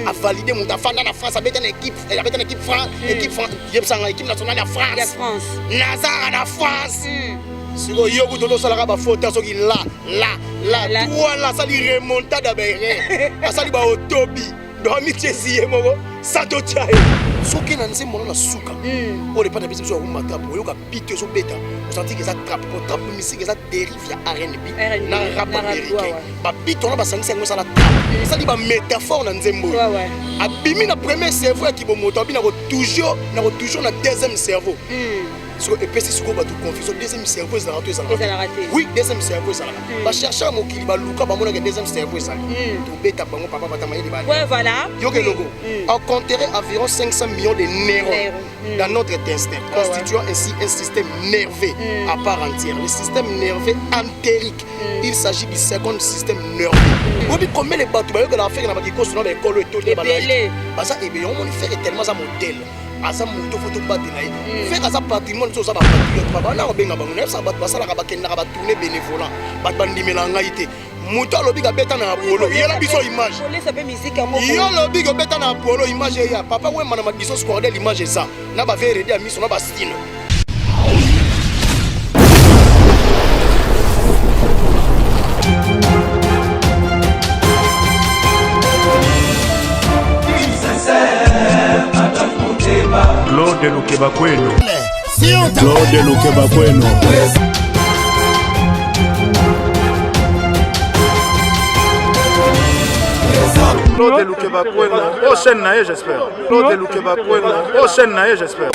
a validé mon enfant dans la France, avec une équipe nationale de France. Nazar en France. Si vous avez tout ça, la faute, là, voilà, ça lui remonte d'abord. Ça lui va au tobi. Dormi tchésié, moi, ça doit être. Ce qui est dans ce moment-là, souka. On n'est pas d'habitude sur un matrape. On a pité sur bêta. On sentit que ça trappe, musique, ça dérive à R&B. Dans le rap américain. Bah, pito, on a senti que ça la trappe. Ça dit, bah, métaphore dans ce monde. Abimi, le premier cerveau qui va monter, on a toujours le deuxième cerveau. Et puis c'est ce qu'on va tout confuser. Deuxième cerveau, c'est raté. Oui, deuxième cerveau, c'est raté. Va chercher un mot qui va Luca, va monter deuxième cerveau, c'est raté. Tout bêta, papa, ouais, voilà. On compterait environ 500 millions de neurones dans notre intestin, constituant ainsi un système nerveux à part entière. Le système nerveux entérique. Il s'agit du second système nerveux. Vous savez combien de bateaux que la fête n'a pas dit qu'on se nomme école et tout. Parce que on fait tellement un modèle. Asa muto photo battre là fait asa patrimoine so ça ba patriote baba na obenga bango ça bat basala ka bakenda ka tourner bénévolat bat bandimela ngaité muto lobi ka beta na polo yela biso image yo lobi ka beta na polo image ya papa we mana biso squader l'image ça na ba faire aider ami so na ba style Claude Lukebakweno. Claude Lukebakweno. Claude Lukebakweno. Prochaine naïe, j'espère. Claude Lukebakweno. Prochaine naïe, j'espère.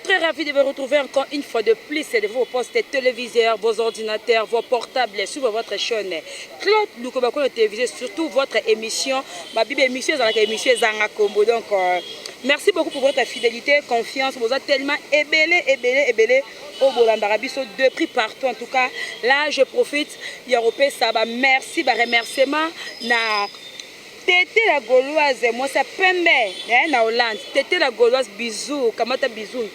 Très ravi de vous retrouver encore une fois de plus de vos postes téléviseurs, vos ordinateurs, vos portables sur votre chaîne. Claude Lukebakweno télévisé, surtout votre émission. Ma bible émission, c'est l'émission Zanga Combo. Donc, merci beaucoup pour votre fidélité, confiance. Vous êtes tellement ébélé. Au Bolambarabiso, 2 prix partout. En tout cas, là, je profite. Européen, ça va. Merci, remerciement. Tété la Gauloise, moi c'est Pembe, na Hollande. Tété la Gauloise, bisous, kamata bisous.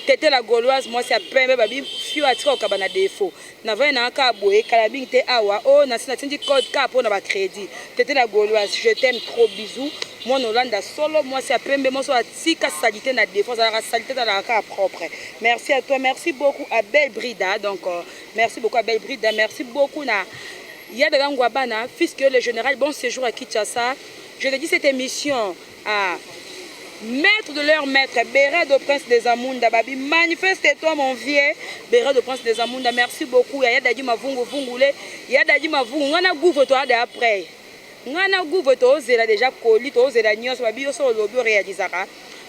Tété la Gauloise, moi c'est Pembe, babi, fio atira au kabana défaut. Na va na ka boye, kalabing te awa, oh, na sinatinji code ka pour na ba crédit. Tété la Gauloise, je t'aime trop, bisous. Moi en Hollande solo, moi c'est Pembe, moi c'est tika salité na défaut, ça la salité dans la cas propre. Merci à toi, merci beaucoup à Belle Brida, donc merci beaucoup à Belle Brida, merci beaucoup na il y a des gens puisque le général bon séjour à Kinshasa, je dédie cette émission à maître de leur maître, Béret de Prince des Amunda, Babi, manifeste-toi mon vieux, Béret de Prince des Amunda, merci beaucoup. Il y a des gens il y a des gens qui ont gouverné toi après. On a gouverné là déjà colis, la nios, Babi, au sol lobby réalisera.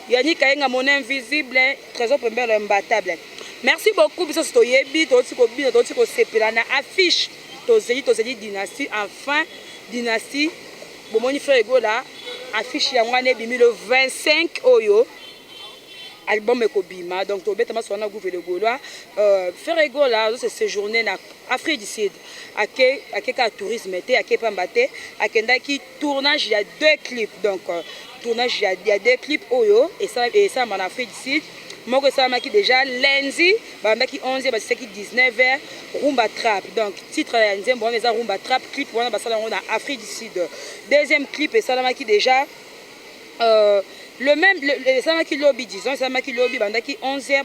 Il y a des gens mon invisible, trésor premier imbattable. Merci beaucoup, parce que c'est Yebi, affiche. Tozeli dynastie, enfin dynastie. Bomoni frère ego là, affiche yangwane bimi le 25 oyo. Album ekobima, donc tobetama sona gouvernement le Gaulois. Frère ego là, c'est séjourner na Afrique du Sud. Akeka tourisme été, akepa mbate, akenda ki tournage il y a 2 clips. Donc tournage il y a 2 clips oyo et ça en Afrique du Sud. Moi, je suis déjà lundi, 11h, 19h, Rumba Trap. Donc, titre de Rumba Trap, clip en Afrique du Sud. Deuxième clip, et déjà le même, le lobby, disons, lobby, 11h,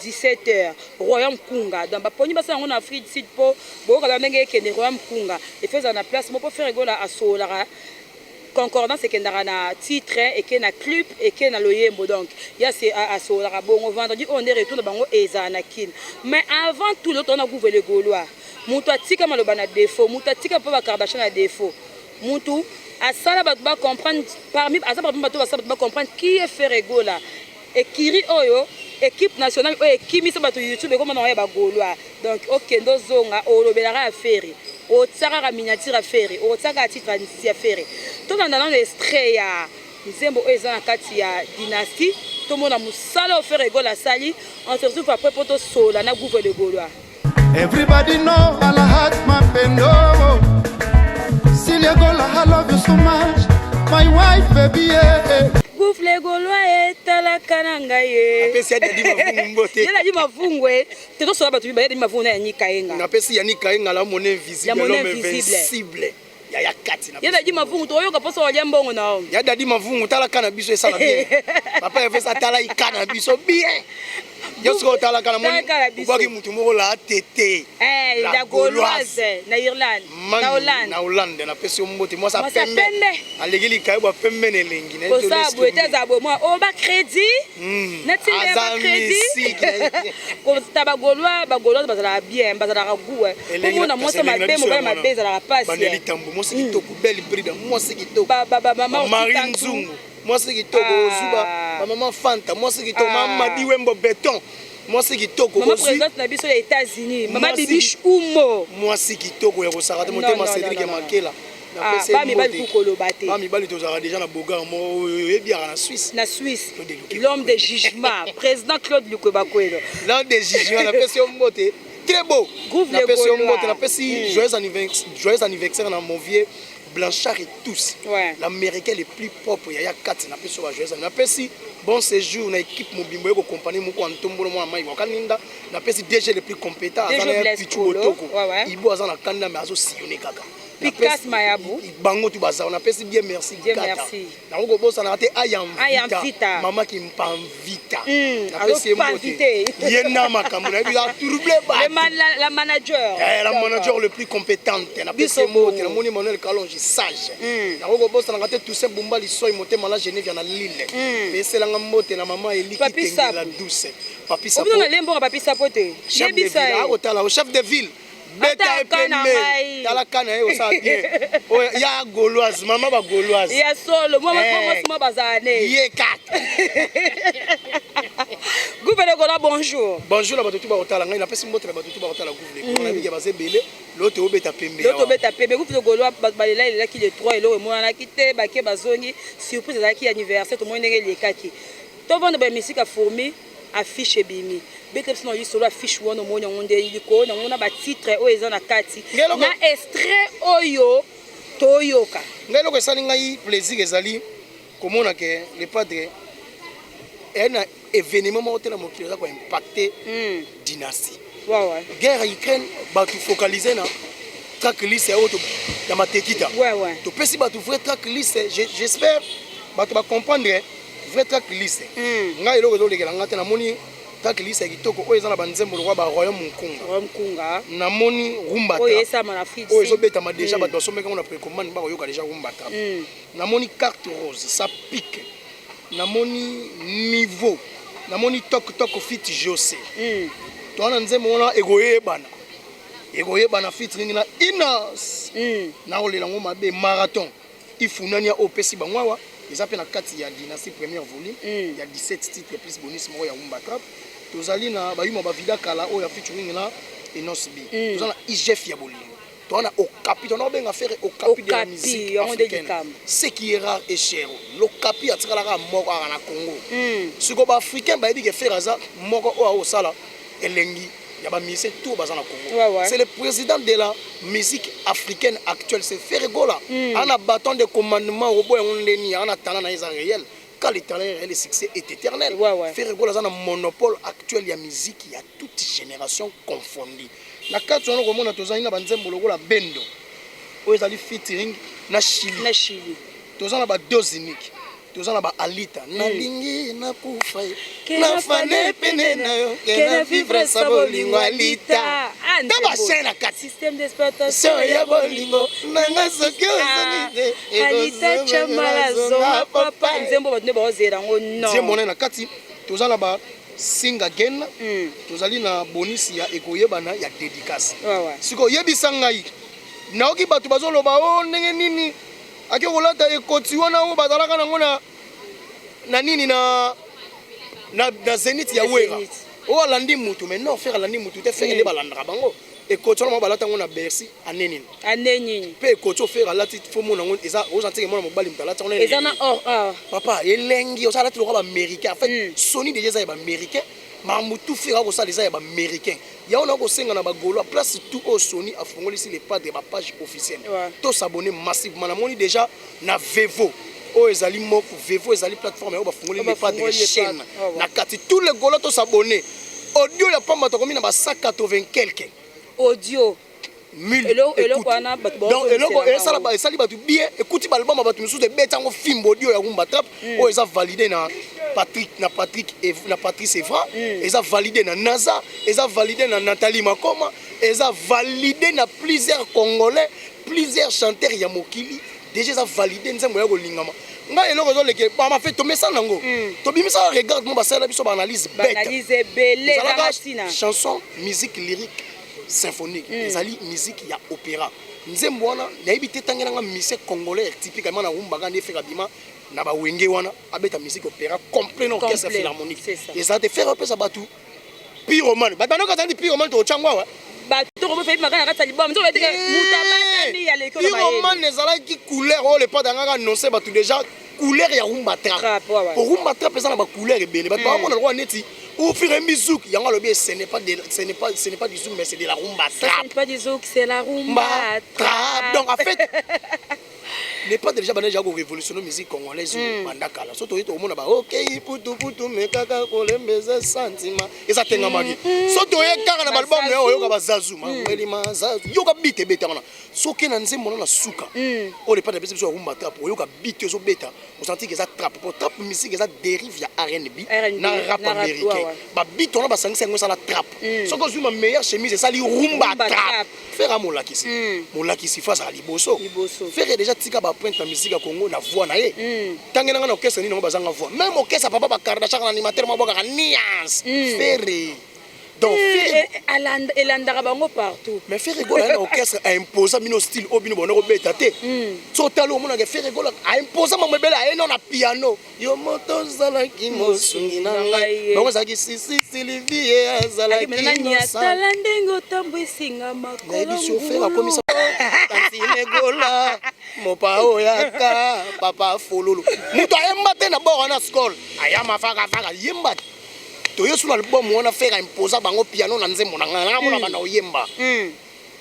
17h, Royaume Kunga. Donc, en Afrique du Sud, pour Royaume Kunga. Et faisant la place, pour faire à Solara. Concordance et qu'il y a un titre et qu'il y a un clip et qu'il y a un loyembo. Donc, il y a à Solara. Bon, vendredi, on est retourné dans les Zanakin. Mais avant tout, on a gouverné les Gaulois. Moutou a tika malobana défaut. Moutou a tika pas Kardashian à défaut. Moutou a ça va comprendre parmi à ça va comprendre qui est Ferrego là. Et Kiri Oyo, équipe nationale, qui mise sur YouTube et comment on a Gaulois. Donc, ok, nous zonga, on a affaire. Au tsara miniature affaire au tsaka titre affaire tout dans l'extrait ya nzembo eza na kati ya dynastie tout le monde a moussala offert rigole à Sali. On se retrouve après pour tout sola na gouffre de Gaulois. Everybody know I heart my pendo. Silly Gola, I love you so much. My wife, baby, yeah. Gouffre les Gaulois et la kananga ye. Apesi ya dadi mavungu mbote. Yela di mavungu e. Te to sola batu ba di mavungu na ni kaenga. Apesi ya ni kaenga la monnaie invisible, l'homme invincible. Ya kati na. Yela di mavungu to yoka poso wa mbongo na. Ya dadi mavungu tala kana biso esala bien. Papa ya fesa tala ikana biso bien. Yosko tala kana moni. Ubaki mutu moko la tete. La Gauloise na Irlande. Na Hollande. Na Hollande na pesi mbote mo sa pembe. Alegeli kai ba pembe ne lengi na. Ko sa boete za bo moi o ba crédit. Na tinde ba crédit. Ko ta ba Gauloise bazala bien, bazala goût. Ko mona mo sa mabe mo ba mabe za passe. Baneli tambo mo siki to belle brida mo siki to. Ba maman Marine Zungu. Moi c'est qui toko Zuba, ma maman Fanta, moi c'est qui toko maman Diwembo béton. Moi c'est qui toko maman présidente na biso les États-Unis, maman Bibiche Umo. Moi c'est qui toko ya kosarata monte ma Cédric Makela. Ba mi bali kukolo bate. Ba mi bali tozara déjà na Boga mo ebia na Suisse. Na Suisse. L'homme de jugement, président Claude Lukwebakwe. L'homme de jugement na pesi mbote. Très beau. Na pesi mbote, na pesi joyeux anniversaire na mon vieux Blanchard et tous. Ouais. L'américain le plus propre, il y a 4 na peso jouer ça. Na pesi bon séjour na équipe Mobimbo ko compagnie moko antombolo mo mai wakaninda na pesi DG le plus compétent azana Pichu Botoko. Ibo azana kanda mais azo sillonner kaka. Pikas Mayabu. Bango tu baza on a pesi bien merci. Bien merci. Na ko bossa na raté ayam vita. Maman qui me vita. Na pesi mbote. Yena makambo na bi a troublé ba. La manager. La manager le plus compétente. Na pesi mbote na moni Manuel Kalonji sage. Na ko bossa na raté tout ça bomba li soy moté mala Genève na Lille. Mais c'est la mbote na maman Eli qui tengue la douce. Papi Sapo. On a lembo papi Sapote. Chef de ville. Au chef de ville. Beta epembe tala kana yo sa bien o ya Gauloise mama ba Gauloise ya solo moi moi bazane ye kat gouverneur Gola bonjour la batutu ba otala ngai na pesi mbote la batutu ba otala gouverneur on a bige baze belé l'autre obeta pembe gouverneur Gola balela il qui le 3 et le moi na kité ba ke bazongi surprise za ki anniversaire to moi ndenge lekaki to vendre ba musique a fourmi affiche bimi bete sino yisolo affiche wono monya ngonde iliko na ngona ba titre o eza na kati na extrait oyo toyoka ngelo ko sali ngai plaisir ezali komona ke le padre un événement moté na mokilo za ko impacter dynastie ouais guerre Ukraine ba tu focaliser na track list ya auto ya matekita ouais to pesi ba tu vrai track list j'espère ba tu ba comprendre vrai track list ngai loko zo lekela ngate na moni track list ya kitoko oyo eza na banzembo lokwa ba royaume Nkunga na moni rumba oyo esa na Afrique oyo zo beta ma déjà ba dosomeka na précommande ba yoka déjà rumba ta na moni carte rose ça pique na moni niveau na moni tok fit José to ana nzembo ona egoyebana fit ningi na Inas na olela ngo mabe marathon ifunania opesi bangwawa eza pe na kati ya dynastie première volume il y a 17 titres plus bonus moko ya Rumba Trap tozali na bayuma ba vida kala oyo featuring na Enos B tozana IGF ya bolingo tona okapi tona benga faire okapi de la musique africaine ce qui est rare et cher l'okapi atikala ka moko na Congo siko ba africain ba yebi ke faire za moko o sala elengi ya ba musicien tout bazana Congo c'est le président de la musique africaine actuelle c'est Ferregola en a bâton de commandement au boy on leni en attendant na isa réel quand le talent et le succès est éternel Ferregola a un monopole actuel ya musique il y a toute génération confondue na kati on komona tozali na banzembo lokola bendo o ezali featuring na Chili tozana ba dose unique tozana ba alita na lingi na kufa na fane pene na yo kena vivre sa bolingo alita ndaba sena kati système d'exploitation ya bolingo nanga soki ozanite alita chamala zonga papa nzembo batune ba ozera ngo non nzembo na kati tozana ba sing again tozali na bonus ya ekoyebana ya dédicace siko yebisa ngai naoki bato bazoloba o ndenge nini ake kolata ekoti wana o bazalaka nango na nini na Zenith ya Wera o alandi mutu mais non faire alandi mutu te faire les balandra bango et coach on balata ngona Bercy anenini pe coach faire alati fo mona ngona eza o jantique mona mobali mtalata on eza na papa elengi o sala ti ba américain en fait Sony déjà ça ba américain ma mutu faire ko sala déjà ba américain ya on a ko senga na ba golo place tout au Sony a fongoli si les pas de ba page officielle to s'abonner massivement na moni déjà na Vevo o ezali moko Vevo ezali plateforme o ba fongoli les pas de chaîne na kati tous les golo to s'abonner audio ya pamba to komi na ba 180 quelques audio 1000 donc eloko esali batu bien écoute balbum batu musu de betango film audio ya Rumba Trap o eza validé na Patrice Evra eza validé na NASA eza validé na Nathalie Makoma eza validé na plusieurs congolais plusieurs chanteurs ya mokili déjà eza validé nzembo ya kolingama nga eloko zo leke ba ma fait to mesa nango to bimisa regarde mo ba sala biso ba analyse belé la matina chanson musique lyrique symphonique ezali musique ya opéra nzembo wana nayebi te tangela nga musique congolais typiquement na Rumba Gande fera bima na ba wenge wana abeta musique opéra complet no orchestre philharmonique et ça te faire pesa batu pyromane batano ka tandi pyromane to changwa wa bato ko fe makana ka tali bom to beteke mutabata ni ya leko ba pyromane ezalaki couleur o le pas danga annoncer batu déjà couleur ya Rumba Trap pour Rumba Trap eza na ba couleur ebele batu ba mona roi neti ou faire un bisouk yango lobi ce n'est pas du zouk mais c'est de la Rumba Trap. Ce n'est pas du zouk, c'est la Rumba Trap. Donc en fait n'est pas déjà déjà révolutionner musique congolaise mandakala surtout to mona ba OK putu me kaka kolembeza sentiment eza tenga magi surtout ye kaka na album yo yoka bazazu ma elima zazu yoka bite beta na soki na nzembo na suka o le pas de biso Rumba Trap yoka bite zo beta on sentit que ça trap pour trap musique ça dérive ya R&B na rap américain ba bite on ba sangisa ngo ça la trap soki ozui ma meilleure chemise ça li Rumba Trap faire à molakisi face à liboso faire déjà tika ba pointe la musique à Congo na voix na ye tangena nga na orchestre ni ngo bazanga voix même orchestre papa ba Kardashian animateur ma boka nuance faire donc elandaka bango partout mais faire rigoler un orchestre a imposé mino style au bino bonoko beta te sotalo mona ke faire rigoler a imposé ma mebela a non na piano yo moto zala ki mosungi na ngai bango zaki sisi Sylvie azala ki nyatala ndengo tambwisinga makolo biso faire comme ça tantine gola mopa oyaka papa fololo muto ayemba te na bora na school ayama faka yemba to yesu album wana faire imposer bango piano na nzembo na ngana mona bana oyemba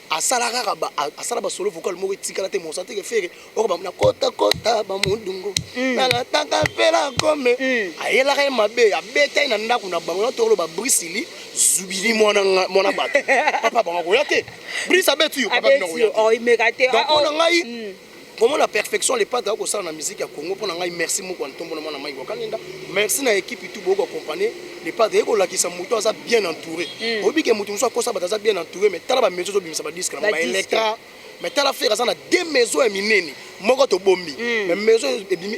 asala kaka asala ba solo vocal moko etikala te mosante ke faire oko ba na kota ba mundungu na taka pela comme ayela ka mabe abeta na ndako na bango to lo ba brisili zubili mona bato papa bango koyate bris abetu yo papa bango koyate oh imekate donc on ngai comment la perfection les pas de ko sala na musique ya Congo pour ngai merci moko ntombo na mona mai wakanda merci na équipe tout boko accompagner les pas de ko la ki sa muto ça bien entouré obi ke muto so ko sa bataza bien entouré mais tala ba maison zo bimisa ba disque na ba electra mais tala faire ça na deux maisons eminene moko to bombi mais maison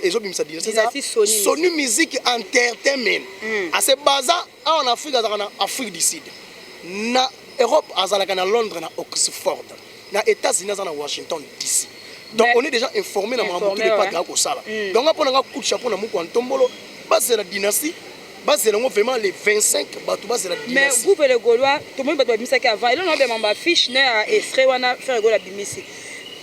ezo bimisa disque ça Sony Music Entertainment à se basa en Afrique na Afrique du Sud na Europe azalaka na Londres na Oxford na États-Unis na Washington DC. Donc on est déjà informé dans mon de pas de Sala. Donc après on a un coup de chapeau dans mon tombolo, base la dynastie, base vraiment les 25 bateaux base la dynastie. Mais vous pouvez le Gaulois, tout le monde doit bien ça qu'avant. Il en a bien ma fiche né et serait wana faire Gaulois bimisi.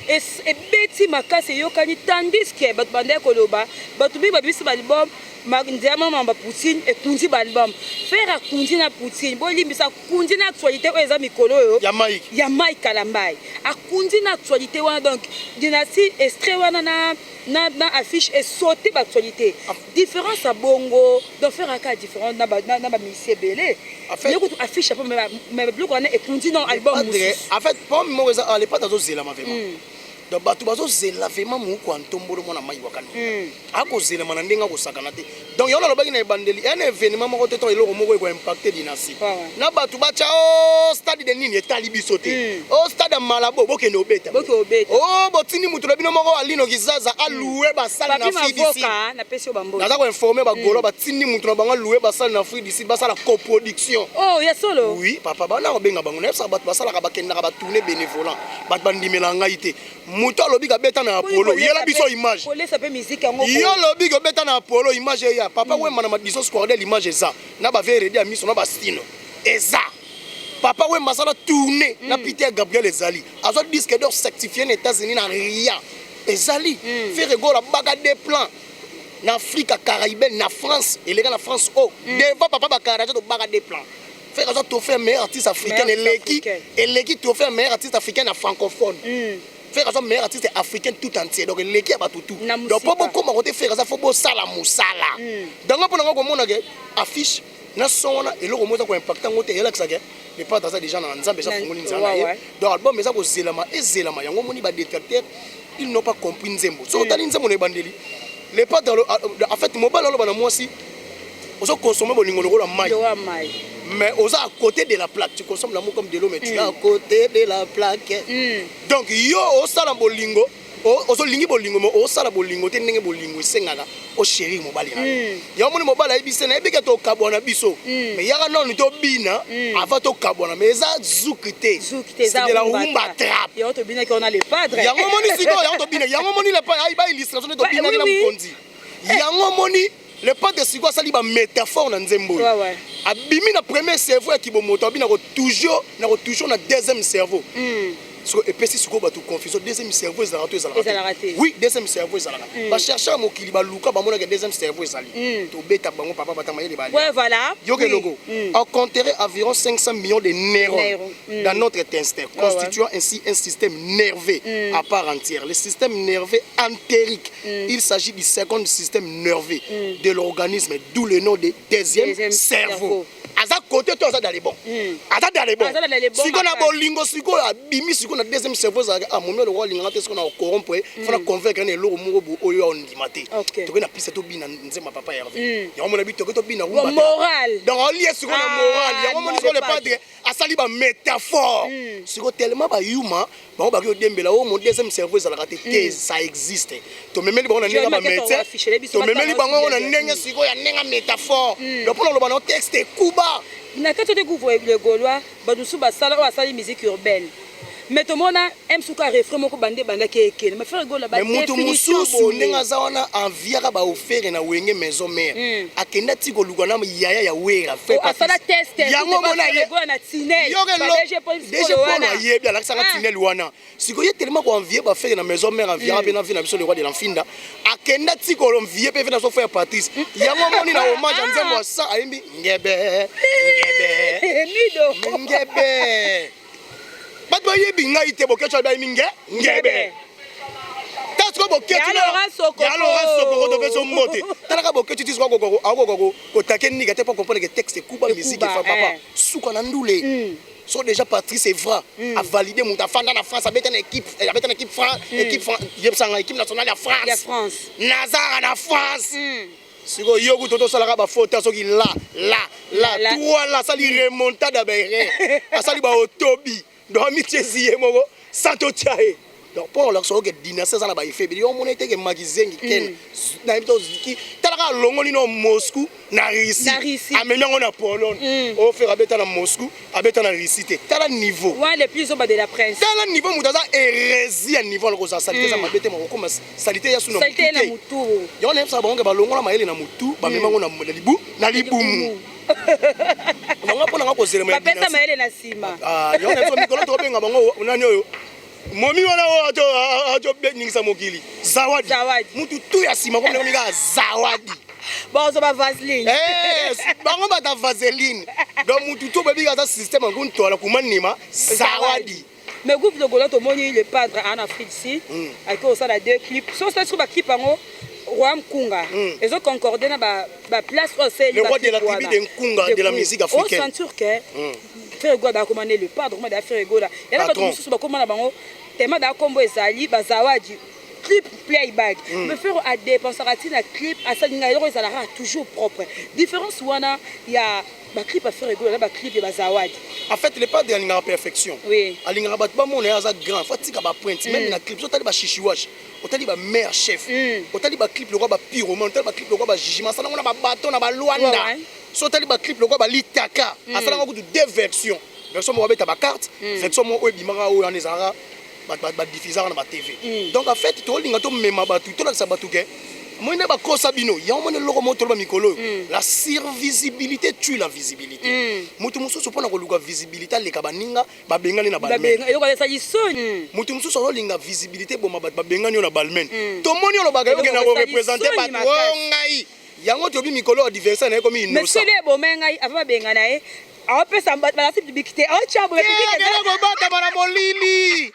Et beti makase yokani tandis que bat bande koloba, batu bi babisi album ndiama mamba Poutine et kundi album. Faire kundi na Poutine, bo limbisa kundi na actualité o eza mikolo yo. Ya Mike Kalambai. A kundi na actualité wana donc dynastie extrait wana na affiche et sauter l'actualité. Différence à bongo, donc faire un cas différent na ba monsieur belé. En fait, affiche pas mais bloc on est kundi dans album. En fait, pour moi à l'époque dans zela ma vraiment. Donc batu bazo zela vraiment mu ko antombolo mona mai wakana ako zela mana ndenga ko sakana te donc yona lobaki na bandeli un événement moko te to eloko moko ko impacter dynastie na batu bacha o stade de nini etali biso te o stade Malabo boke no beta o botini mutu na bino moko alino kizaza aloué basala na fidi ici na pesio bambo na za ko informer ba golo batini mutu na banga loué basala na fidi ici basala coproduction oh ya solo oui papa bana ko benga bango na sa batu basala ka bakenda ka ba tourner bénévolant bat bandimela ngai te Mouto lobi ka beta na Apollo. Yela biso image. Polé ça peut musique yango. Yo lobi ka beta na Apollo image ya. Papa we mana biso square l'image eza. Na ba veredi a miso na ba stino. Eza. Papa we masala tourner na Peter Gabriel ezali. Azo disque d'or certifié aux États-Unis na rien. Ezali. Faire go la baga des plans. En Afrique, Caraïbe, en France, et les gars en France, oh, devant papa Bakara, tu baga des plans. Faire ça, tu fais meilleur artiste africain et l'équipe, tu fais meilleur artiste africain en francophone. Faire ça, meilleur artiste africain tout entier. Donc l'équipe a tout. Donc pour beaucoup, on va faire ça, faut beau sala moussala. Donc on peut nous dire affiche, na sona et le remonte quoi impactant, on te relaxe ça. Les pas dans ça déjà dans Nzambe ça fongoli Nzambe. Donc album mais ça ko zelama et zelama. Yango moni ba détecteur, ils n'ont pas compris Nzembo. So tali Nzembo ne bandeli. Les pas dans en fait mobile là moi aussi on consomme bolingo la maille mais aux à côté de la plaque tu consommes l'amour comme de l'eau mais tu es à côté de la plaque donc yo au sala bolingo au lingi bolingo mais au sala bolingo te ndenge bolingo sengaka au chéri mobile là ya moni mobile là ibise na ebika to kabona biso mais yaka non to bina avant to kabona mais ça zoukité c'est de la rumba trap ya to bina qu'on a les padres ya moni siko ya to bina ya moni le pas ay ba illustration to bina na mkonzi ya moni le pas de siko ça li ba métaphore na Nzembo abimi na premier cerveau ya kibomoto abina ko toujours na deuxième cerveau et puis si tu as confusion deuxième cerveau ils ont raté oui deuxième cerveau ils ont raté va chercher mon kili ba luka ba mona que deuxième cerveau ils ont to beta bango papa batamaye les balles ouais voilà yoke logo on compterait environ 500 millions de neurones dans notre instinct constituant ainsi un système nerveux à part entière le système nerveux entérique il s'agit du second système nerveux de l'organisme d'où le nom de deuxième cerveau à ça côté toi ça dans les bons à ça dans les bons si on a bolingo si on a bimi si on a deuxième cerveau ça a mon le roi linga parce qu'on a corrompre faut la convaincre que l'eau moko oyo on dimate to na pisa to bina nzema papa Hervé ya mon habit to bina rumba moral donc on lié sur la morale ya mon sur le padre a sali ba métaphore sur tellement ba yuma ba ba ko dembela o mon deuxième cerveau ça la raté ça existe to memeli ba on a nenga ba médecin to memeli ba on a nenga siko ya nenga métaphore donc pour le ba texte kuba na kato découvre le Gaulois badusu basala o asali musique urbaine mais to mona msuka refrain moko bande banda keke mais faire gola ba définition ndenge zawana enviera ba offert na wenge maison mère akenda tiko lukana yaya ya wera fait asala test yango mona ye na tinel déjà pour na yebi ala sanga tinel wana siko ye tellement ko envier ba faire na maison mère enviera pe na vie na biso le roi de l'enfinda akenda tiko envier pe na so faire Patrice yango moni na hommage Nzembo sa ayimbi ngebe ngebe Batwa yebi ngai te bokecho ba minge ngebe Tasko bokecho ya Laurent Sokoko to beso mote Tanaka bokecho tiswa gogo ko takeni gate pour comprendre que texte kuba musique fa papa suka na ndule so déjà Patrice Evra a validé mon afanda na France avec une équipe équipe nationale à France Nazara na France siko yoku toto salaka ba faute soki la toi la sali remontada ba rien asali ba otobi donc mitiezi moko santo tiae donc pour leur so que dynastie ça na ba effet bi yo mona te ke magizengi ken na bito ziki talaka longoli no Moscou na Russie amena ngona Pologne o faire abeta na Moscou abeta na Russie te tala niveau ouais le plus au bas de la prince tala niveau mutaza hérésie à niveau lo ça salité ça mabete mo comme salité ya suno salité na mutu yo na ça bango ba longola maele na mutu ba mema ngona na libumu Nanga pona ngako zele ma pesa maele na sima yo na so mikolo to benga bango nani oyo momi wana ajo beningisa mokili zawadi mutu tu ya sima ko mika zawadi bazo ba vaseline bango bata vaseline donc mutu to bebika za système nguntola kumanima zawadi mais groupe de Gaulois to moni le padre en Afrique ici avec ça la deux clips so ça sur ba clip ango Roi Mkunga ils ont concordé na ba place au le roi de la tribu de Mkunga de la musique africaine on sentir que faire goda a commandé le padre comment da faire goda et là ba tout sous ba commande bango tellement da combo ezali ba zawadi clip playback me faire à dépenser à clip à ça linga yoro ezala toujours propre différence wana ya ba clip à faire goda ba clip ba zawadi en fait le padre alinga perfection oui alinga ba ba mona za grand fatika ba pointe même na clip so tali ba chichiwash otali ba meilleur chef otali ba clip le roi ba pyromane otali ba clip le roi ba jijima ça na ba bateau na ba Luanda so tali ba clip le roi ba litaka asala ngo deux versions version mo ba beta ba carte version mo o bimaka o en ezara diffuseur na ba TV. Donc en fait to linga to mema batu to la sabatu ke. Moi ne ba kosa bino, ya mo ne loko mo to ba mikolo. La survisibilité tue la visibilité. Mutu mususu pona ko luka visibilité le kabaninga ba bengani na balmen. Yo ko sa yisoni. Mutu mususu so linga visibilité bo ba bengani na balmen. To moni lo baga ke na ko représenter ba ngai. Yango to bi mikolo adversaire na ko mi innocent. Monsieur le bo mengai ava bengana e. A pesa ba la publicité. A chambo publicité. Ko bata bana molili.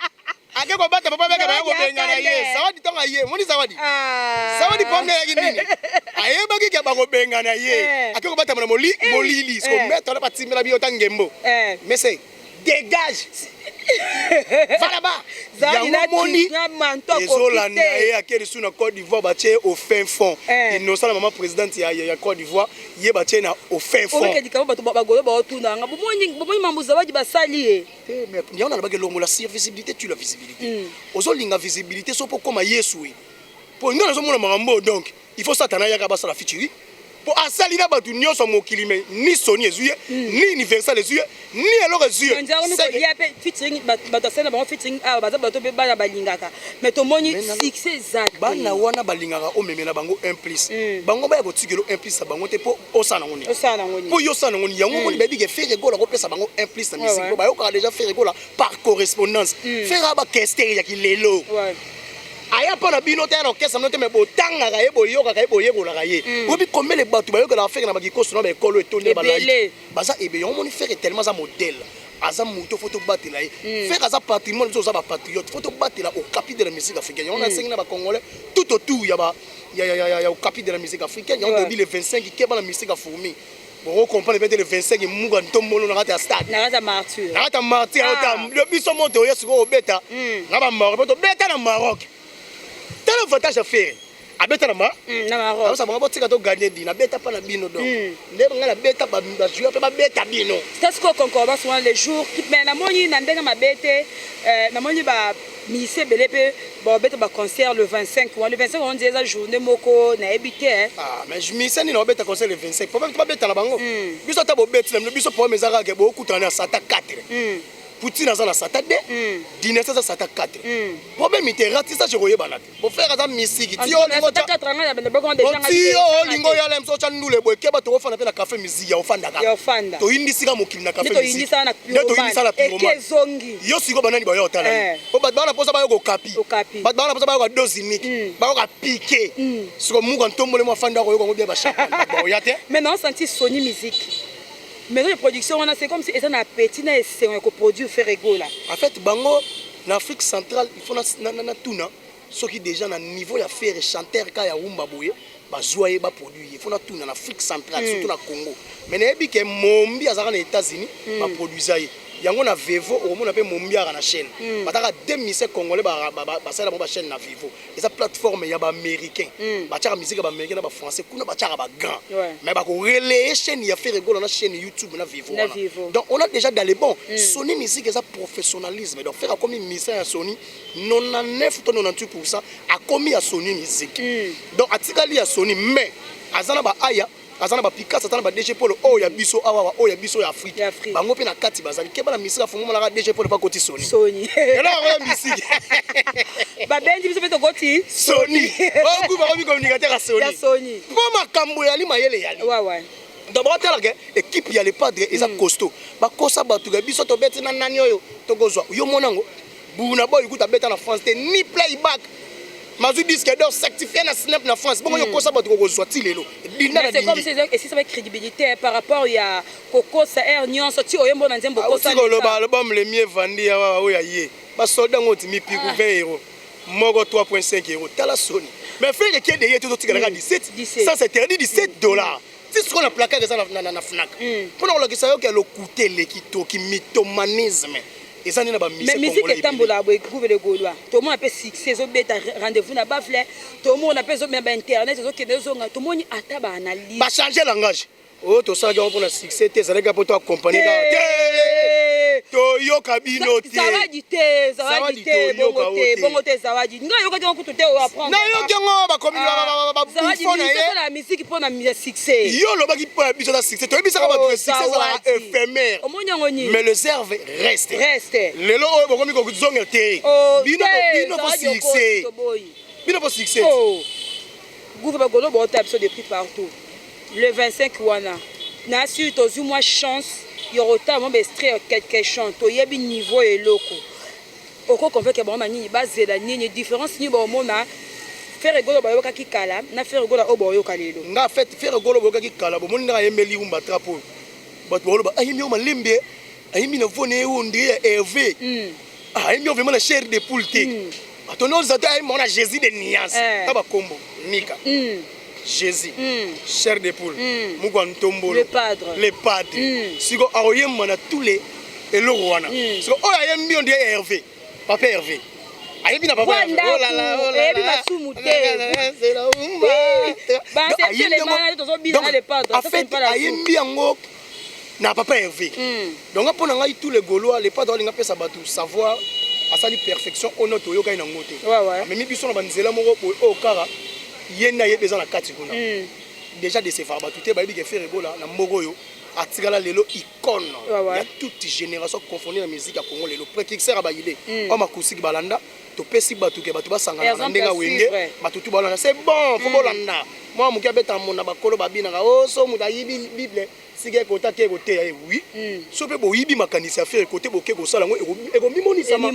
Ake ko bata papa beka ba ko bengana ye. Zawadi tonga ye. Moni zawadi. Zawadi pombe ya nini? Aye baki ke ba ko bengana ye. Ake ko bata bana molili. So mettre na patimela bi otangembo. Mais c'est dégage. Voilà-bas. Moni. Ezolanda ye akeli suna Côte d'Ivoire ba tie au fin fond. Innocent la maman présidente ya Côte d'Ivoire, ye ba tie na au fin fond. O ke dikaba bato ba golo ba otuna nga bomoni mambuza waji basali e. Mais il y en a ba ke longo la visibilité tu la visibilité. Ozolinga visibilité so pour comme Yesu. Pour ngana so mona marambo donc il faut satana ya ka ba sala fitiri. Pour asalina batu nyonso mokili me ni Sony ezuye ni Universal ezuye ni alors ezuye c'est il y a featuring bato sena ba featuring baza bato be bana balingaka mais to moni succès zak bana wana balingaka o memela bango 1+. Bango ba ko tikelo 1+ bango te po osana ngoni po yosana ngoni yango ngoni baby ke faire gola ko pesa bango 1+ na musique ba yo ka déjà faire gola par correspondance faire ba kester ya kilelo aya pana bino te na okesa note me botanga ka yebo yoka ka yebo yebo la ka ye obi combien les batu ba yoka la faire na ba kikoso na ba ekolo etonde ba lai baza ebe yo moni faire tellement za modèle aza muto photo batela ye faire aza patrimoine zo za ba patriote photo batela au capi de la musique africaine on a enseigné na ba congolais tout autour ya ba ya au capi de la musique africaine on dit le 25 qui est la musique à fourmi. Bon, comprendre peut-être le 25 Mouga Ntombolo na rata stade. Na rata martyr. Na rata martyr le biso moto yesu ko beta. Na ba Maroc, beta na Maroc. Quel avantage à faire? À beta na Maroc. Ça va botika to gagner di na beta pa na bino donc. Ndeba ngala beta ba jouer pa beta bino. Qu'est-ce qu'on concorde souvent les jours mais na moni na ndenga mabete na moni ba mise belepe bon beta ba concert le 25 le 25 on dit la journée moko na ebité mais je mise ni na beta concert le 25 problème pas beta na bango biso ta bo beta na biso problème ezaka ke bo kutana na sata 4 Poutine a sata 2 Dîner ça sata 4 problème était ratissa je roye balade bo faire ça musique ti o lingo ta 4 ans ya bende boko déjà ti o lingo ya lem so cha ndule boy keba to fana pe na café musique ya ofanda ka to indisika mokili na café musique to indisa la ekezongi yo siko banani boyo otala o ba bana posa ba yo ko kapi ba bana posa ba yo dose unique ba yo ka piquer siko muka ntombole mo fanda ko yo ko bien ba champagne ba ya te maintenant senti Sony musique mais les productions c'est comme si ils ont appétit na c'est qu'on produit faire rigolo là en fait bango en Afrique centrale il faut na tuna ceux qui déjà na niveau ya faire chanteur ka ya rumba boye ba joyer ba produire il faut na tuna en Afrique centrale surtout na Congo mais na ebi ke mombi azaka na États-Unis ba produire yango na Vevo au mona pe mombi ara na chaîne bataka 2000 congolais ba sala ba chaîne na Vevo et sa plateforme ya ba américain ba tchaka musique ba américain na ba français kuna ba tchaka ba grand mais ba ko relayer chaîne ya faire rigolo na chaîne YouTube na Vevo donc on a déjà dans les bons Sony musique et ça professionnalisme donc faire comme mission à Sony 99 to 98% a commis à Sony musique donc atikali ya Sony mais azana ba aya azana ba Picasso azana ba DG Polo o ya biso awa o ya biso ya Afrique bango pe na kati bazali ke bana misika fongo na DG Polo pa koti Sony ela o misiki ba bendi biso pe to koti Sony o ku ba ko communicateur à Sony po makambo ya lima yele yali ouais d'abord tela ke équipe ya les padres eza costaud ba kosa ba tu biso to beti na nani oyo to gozwa yo monango buna boy kuta beta na France te ni playback Mazou disque d'or certifié na Snap na France. Bon, yo kosa ba to ko zwati lelo. C'est comme si ça avait crédibilité par rapport à Coco ça air nyon sorti oyembo na nzembo kosa. L'album le mieux vendu ya o ya ye. Ba soldat ngoti mi piku 20 €. Mogo 3.5 €. Tala Sony. Mais frère qui est derrière tout tika 17. Ça c'est interdit $17. Si ce qu'on a placard ça na Fnac. Pour on le ça yo que le coûter le kito ki mythomanisme. Et ça n'est pas mais musique est tambola boy groupe de Gaulois tout le monde appelle succès beta rendez-vous na bafle tout le monde appelle même internet zo kende zo tout le monde ataba analyse ba changer langage oh to ça pour le succès te ça les gars pour toi accompagner to yo yoka bino te. Zawadi te, bongo te zawadi. Nga yoka te kutu te o apprendre. Na yoka ngo ba komi ba zawadi la musique pour na succès. Yo lo ba ki pour biso na succès. To bisa ka ba to succès ça éphémère. Mais le serve reste. Lelo o bokomi ko zonga te. Bino po succès. Bino po succès. Gouvernement Golo ba tape sur des prix partout. Le 25 wana. Na su to zu moi chance. Yorota mo be extrait quelque chose. To yebi niveau et loko. Oko qu'on fait que bon mani base la ligne différence ni bon mona. Faire golo ba yoka ki kala na faire golo o bo yoka lelo. Nga fait faire golo ba yoka ki kala bo moni na yemeli umba trapo. But bolo ba ayimi o malembe. Ayimi na vone o ndie Hervé. Ayimi o vraiment la chair de poule te. Atono zata ay mona Jésus de Nias. Taba kombo Nika. Jésus, chair de poule, le padre. Sigo aoyem mana tous les et le roi. Sigo oh ayem bien de Hervé, papa Hervé. Ayem bien papa Hervé. Oh là là, oh là là. C'est la umba. En fait, ayem bien ngo na papa Hervé. Donc après on a tous les Gaulois, les padres linga pesa batu savoir à sa perfection honnête yoka ina ngote. Mais mi biso na banzela moko o kara. Yena ye besoin la kati kuna déjà de se faire battre ba bi faire ebola na moko yo atikala lelo icône ya toute génération confondue la musique ya Congo lelo précurseur ba yile o makusiki balanda to pesi batu ke batu basangana na ndenga wenge batu tu balanda c'est bon faut bolanda moi mukia beta mona bakolo babina ka o so muta yibi bible sige kota ke kote ya oui so pe bo yibi makanisi affaire kote bo ke ko sala ngo ego mimoni sama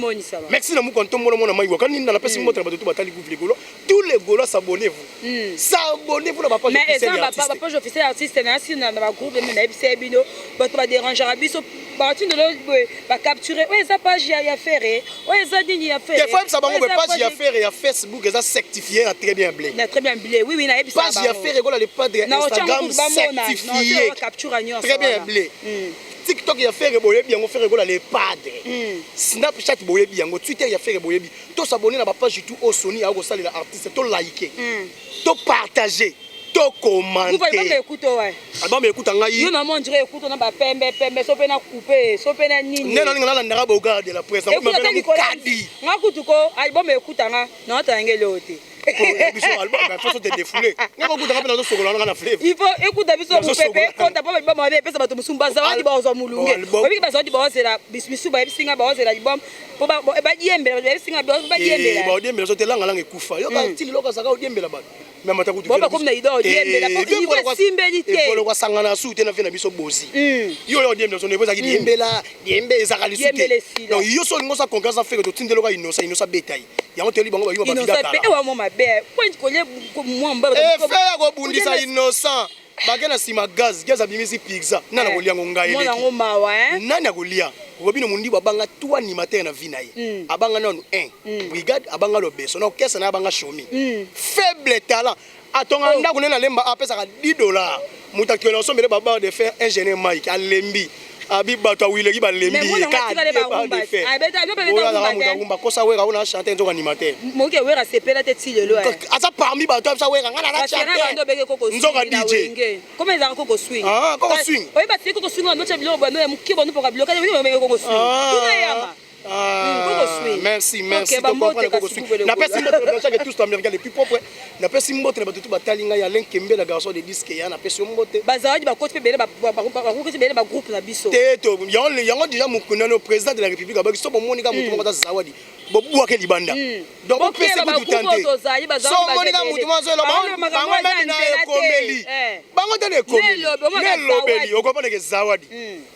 merci na mu konto mona mona mai wakani na pesi moto na batu tu batali gouvle golo tous les Gaulois s'abonnez-vous s'abonnez-vous na papa je officiel artiste na si na ba groupe mais na bise bino batu ba déranger biso parti de l'autre ba capturer ouais ça page ya faire ouais ça dini ya faire des fois ça ba mo page ya faire ya Facebook ça certifié très bien blé oui na bise page ya faire gola les padres Instagram certifié très bien blé TikTok ya faire boyebi yango faire gola les padres Snapchat boyebi yango Twitter ya faire boyebi to s'abonner na ba page tout au Sony a ko salela artiste to liker to partager to commenter vous voyez pas écoute ouais album écoute ngai yo na mondire écoute na ba pembe so pe na couper so pe na nini nena ninga na ndaka ba garde la presse on m'appelle kadi ngakutu ko album écoute nga na tangele ote biso album ba faut te défouler ngako kuta kapena zo sokola na fleuve il faut écouter biso pepe konta pa ba mane pesa bato musumba zawadi ba zo mulunge obi ba zawadi ba zela bisu ba bisinga ba zela album po ba diembela ba bisinga ba diembela ba diembela so te langa langa ekufa yo ka tili loka saka diembela ba mais mata kutu ba comme na ido diembela pa simbelité epolo kwa sangana su te na fena biso bozi yo diembela so ne boza ki diembela za kali su te donc yo so ngosa kongresa fait que to tindelo ka inosa betail yango te li bango ba yo ba vida kala point ko le mwamba faire ko bundisa innocent bagena sima gaz abimisi pizza nana kolia ngonga ele mona ngoma wa nana kolia robino mundi babanga tout animateur na vina ye abanga nanu 1 brigade abanga lobeso na orchestre na abanga shomi faible talent atonga ndako nena lemba apesa ka $10 mutakela sombele baba de faire ingénieur Mike alembi abibato wileri balembi ka abeta kosa wera ona chanter nzo animateur moke wera sepela te tilelo asa parmi bato asa wera ngana na chanter nzo ka DJ comment ça koko swing koko swing oyi ba koko swing no cha bilo bano mukibo no poka bloka ni koko swing tuna yama merci to comprendre koko swing na pesi mbote na chaque tous américain les plus propres na pesi mbote na batutu batalinga ya Lenkembe la garçon de disque ya na pesi mbote bazawadi ba kote bele ba groupe na biso teto yango déjà mukuna le président de la république ba kiso monika mutu ngota zawadi bobuwa ke libanda donc pesi ku tante so monika mutu mazo lo bango meni na ekomeli bango tele ekomeli lobeli okopana ke zawadi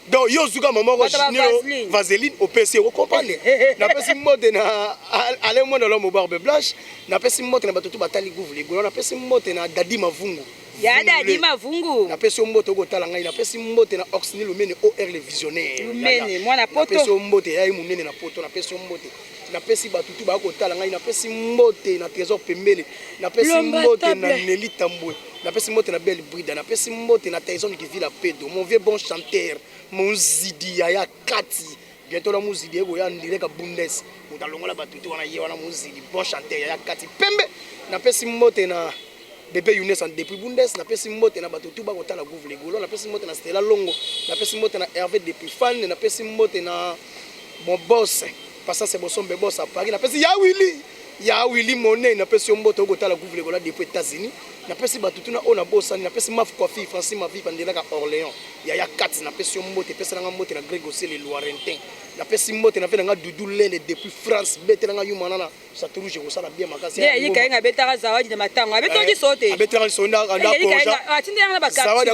donc yo zuka mama ko nilo vaseline au PC o comprendre na pesi mbote na ale mondo lo mo barbe blanche na pesi mbote na batutu batali gouvle golo na pesi mbote na Dadi Mavungu ya Dadi Mavungu na pesi mbote ko tala ngai na pesi mbote na Oxni Lumene OR le visionnaire Lumene mwana poto na pesi mbote ya munene na poto na pesi mbote na pesi batutu ba ko tala ngai na pesi mbote na Trésor Pembele na pesi mbote na Nelly Tambwe na pesi mbote na Belle Brida na pesi mbote na Tyson qui vit la Pedro mon vieux bon chanteur mon zidi ya Kati bientôt la musique ego ya ndire ka bundes mutalongola batutu wana ye wana musique bon chanteur ya Kati pembe na pesi mbote na bébé Younes en depuis bundes na pesi mbote na batutu ba kotala gouvle golo na pesi mbote na Stella Longo na pesi mbote na Hervé depuis fan na pesi mbote na mon boss parce que c'est mon sombe boss à Paris na pesi ya Willy Monet na pesi mboto okotala couvre gola depuis États-Unis na pesi batutuna ona bossa na pesi maf coiffure Francis ma vie pandela ka Orléans ya 4 na pesi mbote pesi nga mbote na Greg aussi les Loirentin na pesi mbote na fe nga Doudou Lende depuis France betela nga yuma na ça toujours je ça bien makasi ya yi kayenga betara zawadi na matango abetoji sote betara sonda anda koja atinde nga ba zawadi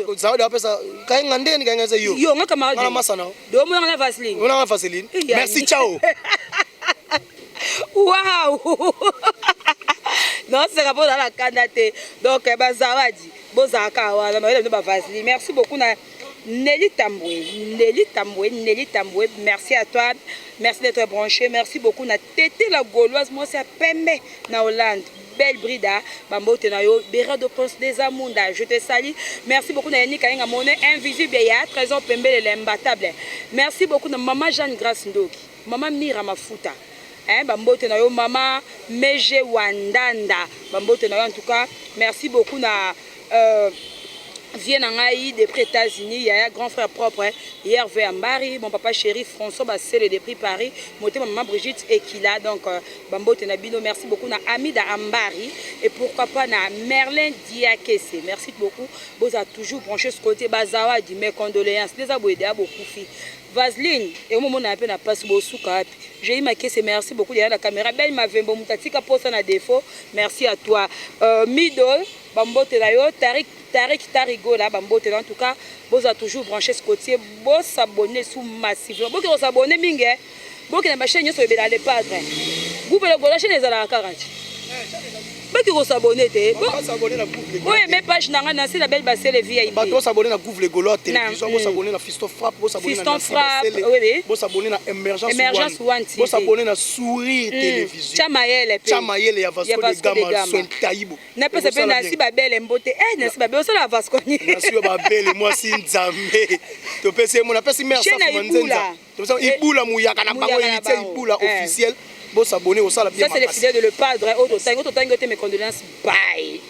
pesa kayenga ndeni kayenga ze yo yo nga camarade na masana do mo na Vaseline on a Vaseline merci ciao. Waouh! Non, c'est rapport dans la canate. Donc, Bazawadi, Bozaka, Vaseline. Merci beaucoup, Nelly Tamboué. Merci à toi. Merci d'être branché. Merci beaucoup, Tété la Gauloise. Moi, c'est Pembe, na Hollande. Belle Brida, Bambo Tenayo, Béra de Prince des Amunda. Je te salue. Merci beaucoup, Nani Kayenga Monet, Invisible, il y a 13 ans, Pembe, l'imbattable. Merci beaucoup, Maman Jeanne Grace Ndoki, Maman Mira Mafuta. Bambote na yo mama Meje Wandanda Bambote na yo en tout cas merci beaucoup na Vienne en Haïti des États-Unis il y a un grand frère propre hier vers Ambari mon papa chéri François Bassel des prix Paris monté maman Brigitte Ekila donc Bambote na bino merci beaucoup na Amida Ambari et pourquoi pas na Merlin Diakese merci beaucoup vous a toujours branché ce côté Bazawa dit mes condoléances les abouédés beaucoup fi Vaseline et au moment où on a appelé la passe j'ai eu ma caisse merci beaucoup derrière la caméra belle ma vembo mutatika posa na défaut merci à toi Mido Bambote la yo Tarik Tarigo là Bambote en tout cas vous a toujours branché ce côté vous s'abonner sous massivement vous qui vous abonnez mingue vous qui na chaîne sur les padres vous pouvez la chaîne les à la 40 qui vont s'abonner oui mais page nanga c'est la belle basse les VIP bato s'abonner na Google Golo télévision vous s'abonner na Fiston Frappe vous s'abonner na vous s'abonner na Emergence One vous s'abonner na Sourire télévision Chamaël ya Vasco de Gama son Taïbo na pesa pe na si ba belle mbote na si ba belle ça la Vasco ni na si ba belle moi si nzambe to pese mo na pese merci manzenza to pese ibula muyaka na bango yitse ibula officiel. Bon s'abonner au salle bien. Ça c'est les fidèles de le padre. Auto tango mes condoléances. Bye.